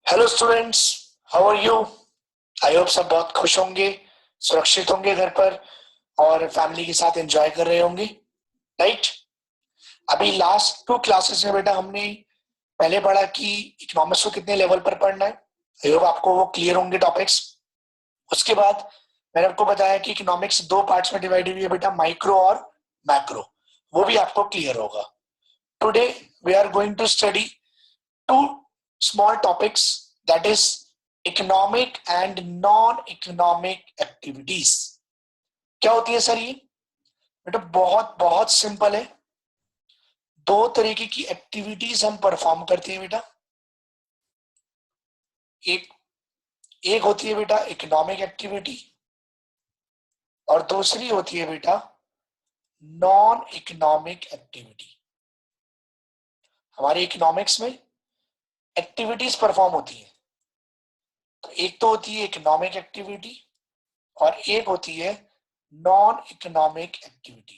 Hello students, how are you? I hope सब बहुत खुश होंगे, सुरक्षित होंगे घर पर और फैमिली के साथ एंजॉय कर रहे होंगे, राइट? अभी लास्ट 2 क्लासेस में बेटा हमने पहले पढ़ा कि इकोनॉमिक्स को कितने लेवल पर पढ़ना है। आई होप आपको वो क्लियर होंगे टॉपिक्स। उसके बाद मैंने आपको बताया कि इकोनॉमिक्स 2 पार्ट्स में डिवाइड हुई है बेटा, माइक्रो और मैक्रो। वो भी आपको क्लियर होगा। Today we are going to study two small topics, that is economic and non-economic activities। क्या होती है सर ये? बेटा बहुत बहुत सिंपल है। दो तरीके की एक्टिविटीज हम परफॉर्म करते हैं बेटा। एक एक होती है बेटा इकोनॉमिक एक्टिविटी और दूसरी होती है बेटा नॉन इकोनॉमिक एक्टिविटी। हमारे इकोनॉमिक्स में एक्टिविटीज परफॉर्म होती है, तो एक तो होती है इकोनॉमिक एक्टिविटी और एक होती है नॉन इकोनॉमिक एक्टिविटी।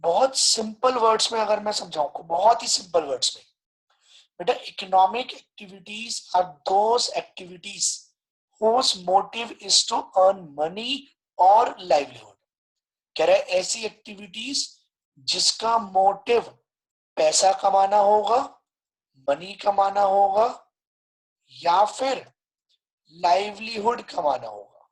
बहुत सिंपल वर्ड्स में अगर मैं समझाऊं, बहुत ही सिंपल वर्ड्स में बेटा, economic activities are those activities whose motive is to earn money और livelihood। कह रहे ऐसी एक्टिविटीज जिसका मोटिव पैसा कमाना होगा, मनी कमाना होगा या फिर लाइवलीहुड कमाना होगा।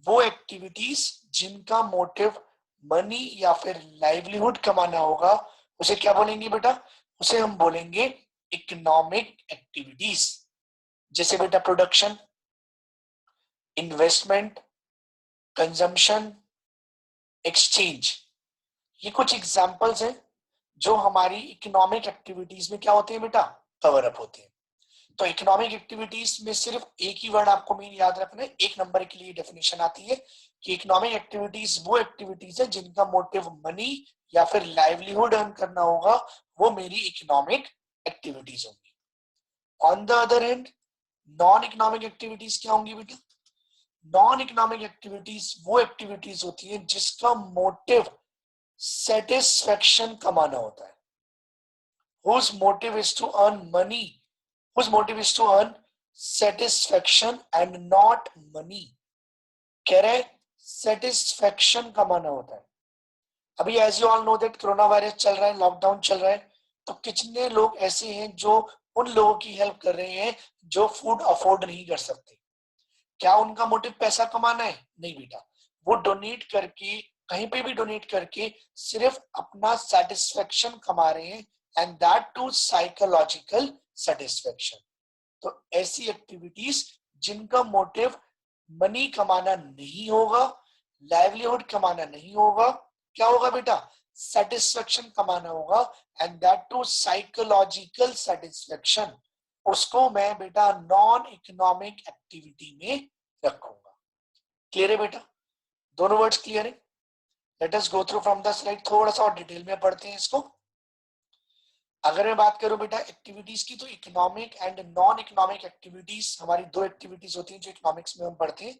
वो एक्टिविटीज जिनका मोटिव मनी या फिर लाइवलीहुड कमाना होगा उसे क्या बोलेंगे बेटा? उसे हम बोलेंगे इकोनॉमिक एक्टिविटीज। जैसे बेटा प्रोडक्शन, इन्वेस्टमेंट, कंजम्पशन, एक्सचेंज। ये कुछ एग्जांपल्स हैं जो हमारी इकोनॉमिक एक्टिविटीज में क्या होते हैं बेटा? कवर अप होते हैं। तो इकोनॉमिक एक्टिविटीज में सिर्फ एक ही वर्ड आपको मेन याद रखना है, 1 नंबर के लिए डेफिनेशन आती है कि इकोनॉमिक एक्टिविटीज वो एक्टिविटीज है जिनका मोटिव मनी या फिर लाइवलीहुड अर्न करना होगा, वो मेरी इकोनॉमिक एक्टिविटीज होंगी। On the other hand non economic activities क्या होंगी बेटा? नॉन इकोनॉमिक एक्टिविटीज वो एक्टिविटीज होती है जिसका मोटिव सेटिस्फेक्शन कमाना होता है। whose motive is to earn money, whose motive is to earn satisfaction and not money। कह रहे सेटिस्फेक्शन कमाना होता है। अभी as you all know that corona virus चल रहा है, लॉकडाउन चल रहा है, तो कितने लोग ऐसे हैं जो उन लोगों की हेल्प कर रहे हैं जो फूड अफोर्ड नहीं कर सकते। क्या उनका मोटिव पैसा कमाना है? नहीं बेटा, वो डोनेट करके, कहीं पे भी डोनेट करके सिर्फ अपना सेटिस्फेक्शन कमा रहे हैं, and that too psychological satisfaction. तो ऐसी एक्टिविटीज जिनका मोटिव मनी कमाना नहीं होगा, लाइवलीहुड कमाना नहीं होगा, क्या होगा बेटा? सेटिस्फेक्शन कमाना होगा, and that too psychological satisfaction. उसको मैं बेटा नॉन इकोनॉमिक एक्टिविटी में रखूंगा। क्लियर है बेटा? दोनों वर्ड्स क्लियर है? Let us go through from the slide, थोड़ा सा और डिटेल में पढ़ते हैं इसको। अगर मैं बात करूं बेटा एक्टिविटीज की, तो economic and non economic activities हमारी दो एक्टिविटीज होती हैं जो इकोनॉमिक्स में हम पढ़ते हैं।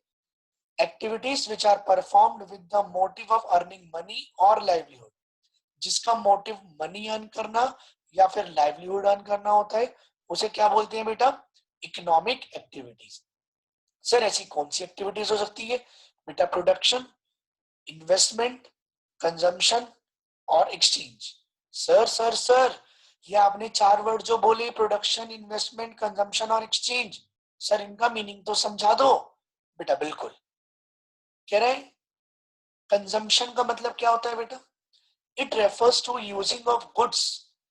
Activities which are performed with the motive of earning money और लाइवलीहुड, जिसका मोटिव मनी अर्न करना या फिर लाइवलीहुड अर्न करना होता है, उसे क्या बोलते हैं बेटा? Economic activities. सर ऐसी कौन सी एक्टिविटीज हो सकती है बेटा? प्रोडक्शन, इन्वेस्टमेंट, कंजम्पशन और एक्सचेंज। सर ये आपने 4 वर्ड जो बोले, प्रोडक्शन, इन्वेस्टमेंट, कंजम्पशन और एक्सचेंज, सर इनका मीनिंग तो समझा दो बेटा। बिल्कुल, कह रहे हैं कंजम्पशन का मतलब क्या होता है बेटा? It refers to using of goods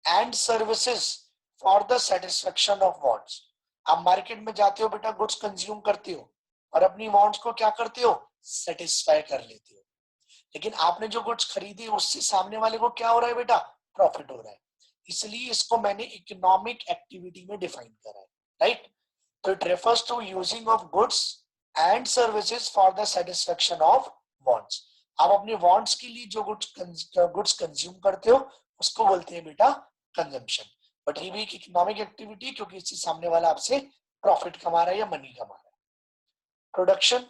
and services for the satisfaction of wants. आप मार्केट में जाते हो बेटा, गुड्स कंज्यूम करते हो और अपनी वांट्स को क्या करते हो? सेटिस्फाई कर लेते हो। लेकिन आपने जो गुड्स खरीदी उससे सामने वाले को क्या हो रहा है बेटा? प्रॉफिट हो रहा है। इसलिए इसको मैंने इकोनॉमिक एक्टिविटी में डिफाइन करा है, राइट? तो it refers to using of goods and services for the satisfaction of wants. आप अपने वांट्स के लिए जो गुड्स कंज्यूम करते हो उसको बोलते हैं बेटा कंजम्पशन। बट ये भी एक इकोनॉमिक एक्टिविटी, क्योंकि इससे सामने वाला आपसे प्रॉफिट कमा रहा है या मनी कमा रहा है। Production,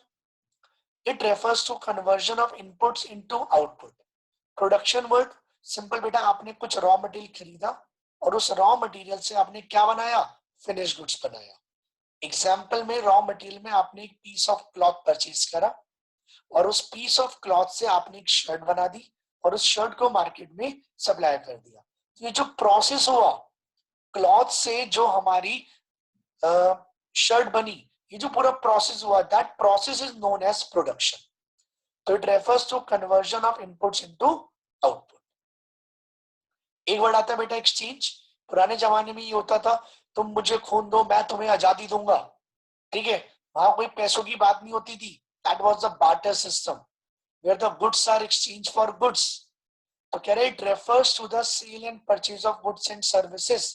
it refers to conversion of inputs into output। Production word simple बेटा, आपने कुछ रॉ मटेरियल खरीदा और उस रॉ मटेरियल से आपने क्या बनाया, फिनिश गुड्स बनाया। एग्जाम्पल में रॉ मटेरियल में आपने एक पीस ऑफ क्लॉथ परचेज करा और उस पीस ऑफ क्लॉथ से आपने एक शर्ट बना दी और उस शर्ट को मार्केट में सप्लाई कर दिया। तो ये जो प्रोसेस हुआ क्लॉथ से जो हमारी शर्ट बनी, ये जो पूरा प्रोसेस हुआ, that process is known as production. तो it refers to conversion of inputs into output. एक वर्ड आता है बेटा एक्सचेंज। पुराने जमाने में ये होता था, तुम मुझे खून दो मैं तुम्हें आजादी दूंगा, ठीक है, वहां कोई पैसों की बात नहीं होती थी। That was the barter system where the goods are exchange for goods. तो कह रहे it refers to the sale and purchase of goods and services.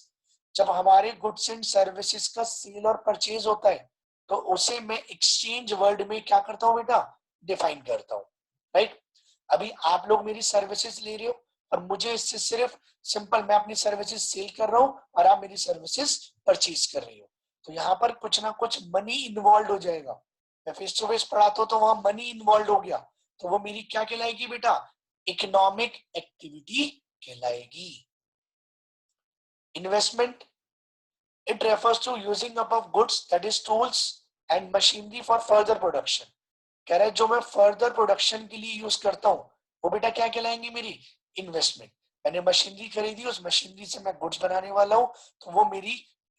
जब हमारे गुड्स एंड सर्विसेज का सेल और परचेज होता है तो उसे मैं एक्सचेंज वर्ड में क्या करता हूं बेटा, डिफाइन करता हूं, राइट। अभी आप लोग मेरी सर्विसेज ले रहे हो और मुझे इससे सिर्फ सिंपल मैं अपनी सर्विसेज सेल कर रहा हूं और आप मेरी सर्विसेज परचेज कर रही हो, तो यहाँ पर कुछ ना कुछ मनी इन्वॉल्व हो जाएगा। मैं फेस टू फेस पढ़ाता हूं तो वहां मनी इन्वॉल्व हो गया, तो वो मेरी क्या कहलाएगी बेटा, इकोनॉमिक एक्टिविटी कहलाएगी। Investment, it refers to using up of goods, that is tools and machinery for further production। कह रहे जो मैं फर्दर प्रोडक्शन के लिए यूज करता हूँ वो बेटा क्या कहलाएंगे, मेरी इन्वेस्टमेंट। मैंने मशीनरी खरीदी, उस मशीनरी से मैं गुड्स बनाने वाला हूँ, तो वो मेरी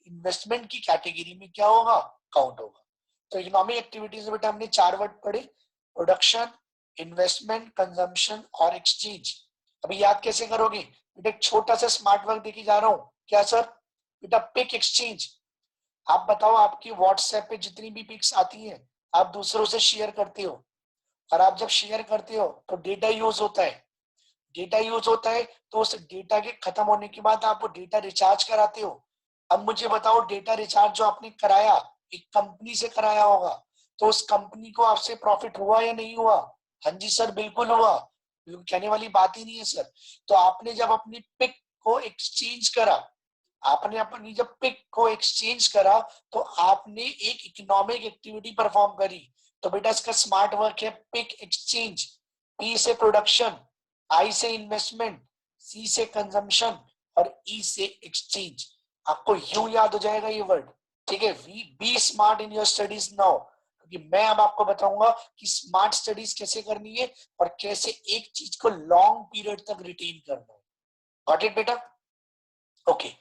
इन्वेस्टमेंट की कैटेगरी में क्या होगा, काउंट होगा। तो इकोनॉमिक एक्टिविटीज में बेटा हमने 4 वर्ड पढ़े, प्रोडक्शन, इन्वेस्टमेंट, कंजम्पशन और एक्सचेंज। अभी याद कैसे करोगे बेटा, एक छोटा सा स्मार्ट वर्क देके जा रहा हूँ, क्या सर बेटा, पिक एक्सचेंज। आप बताओ आपकी व्हाट्सएप पे जितनी भी पिक्स आती हैं आप दूसरों से शेयर करते हो, और आप जब शेयर करते हो तो डेटा यूज होता है। डेटा यूज होता है तो उस डेटा के खत्म होने के बाद आप वो डेटा रिचार्ज कराते हो। अब मुझे बताओ डेटा रिचार्ज जो आपने कराया एक कंपनी से कराया होगा, तो उस कंपनी को आपसे प्रॉफिट हुआ या नहीं हुआ? हाँ जी सर बिल्कुल हुआ, कहने वाली बात ही नहीं है सर। तो आपने जब अपनी पिक को एक्सचेंज करा, आपने अपनी जब पिक को एक्सचेंज करा तो आपने एक इकोनॉमिक एक्टिविटी परफॉर्म करी। तो बेटा इसका स्मार्ट वर्क है पिक एक्सचेंज। पी से प्रोडक्शन, आई से इन्वेस्टमेंट, सी से कंजम्पशन और ई से एक्सचेंज। आपको यूं याद हो जाएगा ये वर्ड, ठीक है। We be smart in your studies now, क्योंकि मैं अब आपको बताऊंगा कि स्मार्ट स्टडीज कैसे करनी है और कैसे एक चीज को लॉन्ग पीरियड तक रिटेन करना है। गॉट इट बेटा? ओके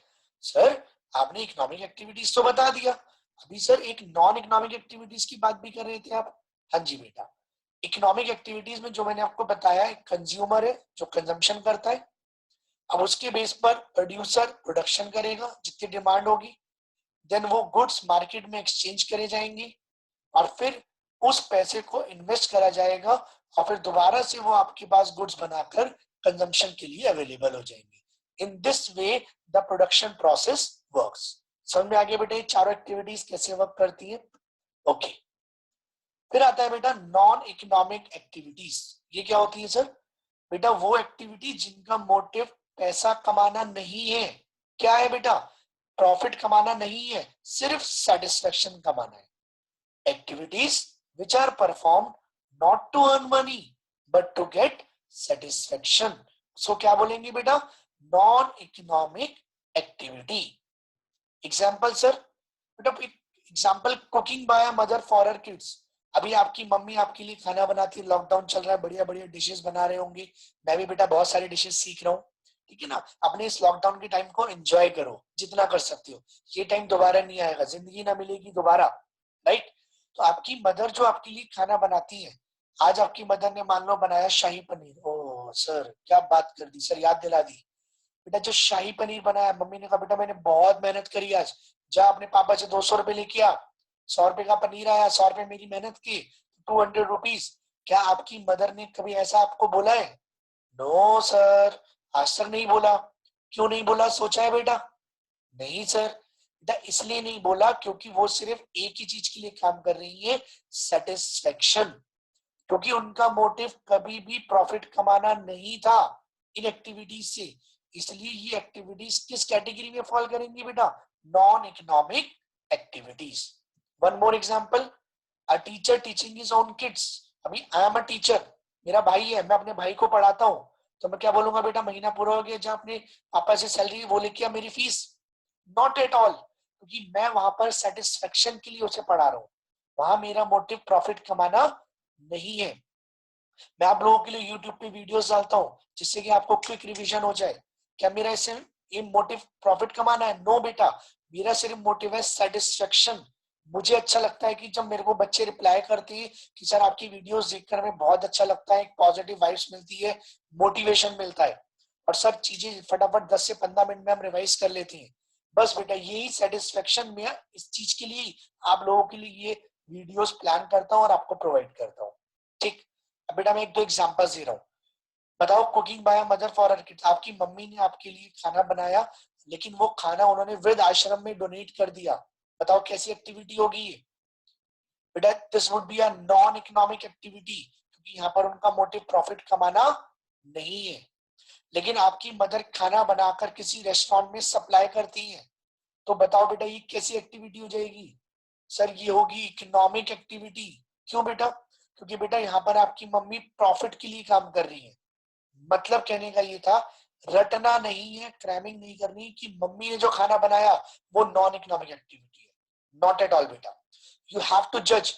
सर, आपने इकोनॉमिक एक्टिविटीज तो बता दिया, अभी सर एक नॉन इकोनॉमिक एक्टिविटीज की बात भी कर रहे थे आप। हाँ जी बेटा, इकोनॉमिक एक्टिविटीज में जो मैंने आपको बताया, एक कंज्यूमर है जो कंजम्पशन करता है, अब उसके बेस पर प्रोड्यूसर प्रोडक्शन करेगा जितनी डिमांड होगी, देन वो गुड्स मार्केट में एक्सचेंज करे जाएंगे और फिर उस पैसे को इन्वेस्ट करा जाएगा और फिर दोबारा से वो आपके पास गुड्स बनाकर कंजम्पशन के लिए अवेलेबल हो जाएंगे। In this way the production process works. समझ में आगे बेटा ये चारों एक्टिविटीज कैसे वर्क करती है? ओके, फिर आता है बेटा नॉन इकोनॉमिक एक्टिविटीज। ये क्या होती है सर? बेटा वो एक्टिविटी जिनका मोटिव पैसा कमाना नहीं है। क्या है बेटा? प्रॉफिट कमाना नहीं है, सिर्फ सेटिस्फेक्शन कमाना है। Activities which are performed not to earn money but to get satisfaction, so क्या बोलेंगे बेटा? Non economic activity. Example sir बेटा, example cooking by mother for her kids. अभी आपकी मम्मी आपके लिए खाना बनाती है, लॉकडाउन चल रहा है, बढ़िया बढ़िया डिशेस बना रहे होंगे, मैं भी बेटा बहुत सारी डिशेस सीख रहा हूँ, ठीक है ना। अपने इस लॉकडाउन के टाइम को एंजॉय करो जितना कर सकते हो, ये टाइम दोबारा नहीं आएगा, जिंदगी ना मिलेगी दोबारा, राइट। तो आपकी मदर जो आपके लिए खाना बनाती है, आज आपकी मदर ने मान लो बनाया शाही पनीर, ओ सर क्या बात कर दी सर, याद दिला दी। बेटा जो शाही पनीर बनाया, मम्मी ने कहा बेटा मैंने बहुत मेहनत करी आज, जा अपने पापा से 200 रुपए लेके आ। 100 रुपए का पनीर आया, 100 रुपए मेरी मेहनत की, 200 रुपीज। क्या आपकी मदर ने कभी ऐसा आपको बोला है? नो सर, आज तक नहीं बोला। क्यों नहीं बोला, सोचा है बेटा? नहीं सर बेटा, इसलिए नहीं बोला क्योंकि वो सिर्फ एक ही चीज के लिए काम कर रही है, सेटिस्फेक्शन। क्योंकि उनका मोटिव कभी भी प्रॉफिट कमाना नहीं था इन एक्टिविटीज से, इसलिए ये एक्टिविटीज किस कैटेगरी में फॉल करेंगी बेटा? Non economic activities. One more example, a teacher teaching his own kids. अभी आई एम अ टीचर, मेरा भाई है, मैं अपने भाई को पढ़ाता हूँ, तो मैं क्या बोलूंगा बेटा, महीना पूरा हो गया, जहां अपने पापा से सैलरी वो लेके आ मेरी फीस। नॉट एट ऑल, क्योंकि मैं वहां पर सेटिस्फेक्शन के लिए उसे पढ़ा रहा हूँ, वहां मेरा मोटिव प्रॉफिट कमाना नहीं है। मैं आप लोगों के लिए यूट्यूब पे वीडियोस डालता हूँ जिससे कि आपको क्विक रिवीजन हो जाए। क्या मेरा इससे ये मोटिव प्रॉफिट कमाना है? नो बेटा, मेरा सिर्फ मोटिव है सेटिस्फेक्शन। मुझे अच्छा लगता है कि जब मेरे को बच्चे रिप्लाई करते हैं कि सर आपकी वीडियोस देखकर हमें बहुत अच्छा लगता है, एक पॉजिटिव वाइब्स मिलती है, मोटिवेशन मिलता है, और सब चीजें फटाफट 10 से 15 मिनट में हम रिवाइज कर लेते हैं। बस बेटा यही सेटिस्फेक्शन में इस चीज के लिए आप लोगों के लिए ये वीडियोस प्लान करता हूँ और आपको प्रोवाइड करता हूँ। ठीक। अब बेटा मैं एक दो एग्जांपल्स दे रहा हूँ। बताओ, cooking by mother for her kids, आपकी मम्मी ने आपके लिए खाना बनाया, लेकिन वो खाना उन्होंने वृद्ध आश्रम में डोनेट कर दिया। बताओ कैसी एक्टिविटी होगी ये? बेटा this would be a non economic activity, क्योंकि यहाँ पर उनका मोटिव प्रॉफिट कमाना नहीं है। लेकिन आपकी मदर खाना बनाकर किसी रेस्टोरेंट में सप्लाई करती है, तो बताओ बेटा ये कैसी एक्टिविटी हो जाएगी? सर ये होगी इकोनॉमिक एक्टिविटी। क्यों बेटा? क्योंकि बेटा यहाँ पर आपकी मम्मी प्रॉफिट के लिए काम कर रही है। मतलब कहने का ये था, रटना नहीं है, क्रैमिंग नहीं करनी कि मम्मी ने जो खाना बनाया वो नॉन इकोनॉमिक एक्टिविटी है। नॉट एट ऑल बेटा, यू हैव टू जज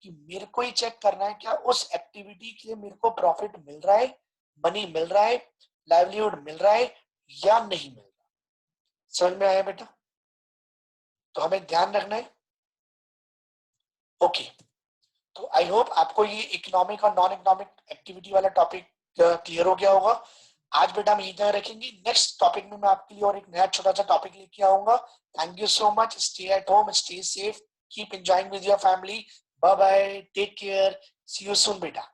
कि मेरे को ही चेक करना है क्या उस एक्टिविटी के लिए मेरे को प्रॉफिट मिल रहा है, मनी मिल रहा है, लाइवलीहुड मिल रहा है या नहीं मिल रहा। समझ में आया बेटा? तो हमें ध्यान रखना है। ओके, तो आई होप आपको ये इकोनॉमिक और नॉन इकोनॉमिक एक्टिविटी वाला टॉपिक क्लियर हो गया होगा। आज बेटा हम यहीं तक रखेंगे, नेक्स्ट टॉपिक में मैं आपके लिए और एक नया छोटा सा टॉपिक लेके आऊंगा। Thank you so much, stay at home, stay safe, keep enjoying with your family. Bye bye, take care, see you soon बेटा।